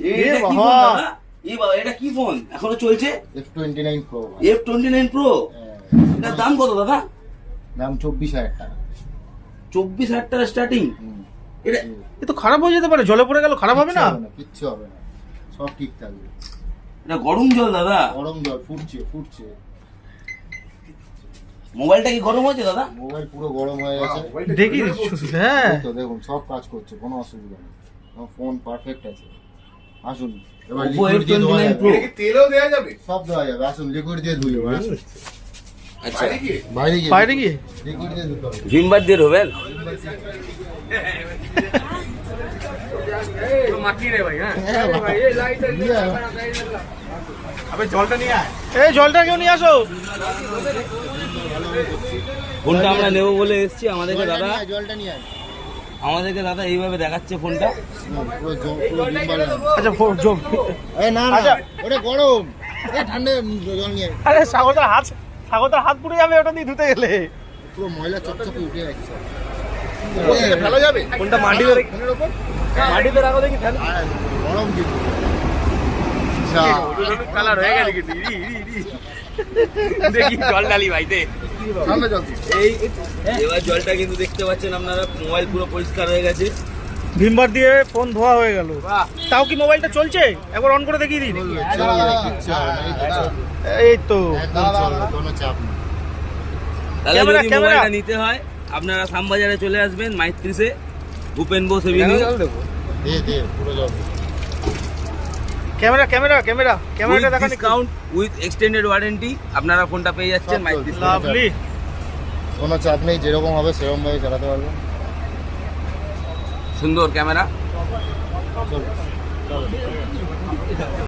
এটা কি ফোন দাদা? এই বাবা এটা কি ফোন এখনো চলছে? F29 Pro। F29 Pro। এটার দাম কত দাদা? দাম 24,000 টাকা। 24,000 টাকা স্টার্টিং। এটা এ তো খারাপ হয়ে যেতে পারে, জলে পড়ে গেল খারাপ হবে না? কিচ্ছু হবে না, সব ঠিক থাকবে। এটা গরম জল দাদা? গরম জল ফুটছে। মোবাইলটা কি গরম হয়েছে দাদা? মোবাইল পুরো গরম হয়ে গেছে। দেখি হ্যাঁ তো দেখুন সব কাজ করছে, কোনো অসুবিধা নেই, ফোন পারফেক্ট আছে। আসুন এবার Oppo লিকুইড দিয়ে ধোয়া F29 যাবে। Pro। তেলও দেওয়া যাবে? সব দেওয়া যাবে, আসুন লিকুইড দিয়ে ধুই। আচ্ছা বাইরে গিয়ে লিকুইড দিয়ে ধুতে হবে। ভিমবার দিয়ে ধোবেন? এই জলটা কেউ নিয়ে আসো। ফোনটা আমরা নেবো বলে এসেছি, আমাদেরকে দাদা জলটা নিয়ে আয়। এইভাবে দেখাচ্ছে ফোনটা। পুরো ডিম বালা। আচ্ছা না আচ্ছা। ওটা গরম, ঠান্ডা জল নিয়ে আয়। আরে সাগরদার হাত পুড়ে যাবে ওটা দিয়ে ধুতে গেলে। পুরো ময়লা চকচকে উঠে যাচ্ছে। ফেলা যাবে? কোনটা মাটিতে রাখো দেখি। গরম কিন্তু কালার হয়ে গেছে কিন্তু দেখি জল ডালি ভাইতে। ঠান্ডা জল। এবার জলটা কিন্তু দেখতে পাচ্ছেন আপনারা, মোবাইল পুরো পরিষ্কার হয়ে গেছে। ভিমবার দিয়ে ফোন ধোয়া হয়ে গেল। তাও কি মোবাইলটা চলছে? একবার অন করে দেখিয়ে দিন। এই তো কোনো চাপ নেই। তাহলে ক্যামেরা, যদি ক্যামেরা। মোবাইলটা নিতে হয় আপনারা শ্যামবাজারে চলে আসবেন, মাইত্রিসে ভূপেন বোস এভিনিউ। দে পুরো জল। ক্যামেরাটা দেখান। ডিসকাউন্ট উইথ এক্সটেন্ডেড ওয়ারেন্টি আপনারা ফোনটা পেয়ে যাচ্ছেন সব মাইত্রিসে। চলছে। লাভলি। কোনো চাপ নেই, যেরকম হবে সেরকম ভাবে চালাতে পারবেন। সুন্দর ক্যামেরা। চলো।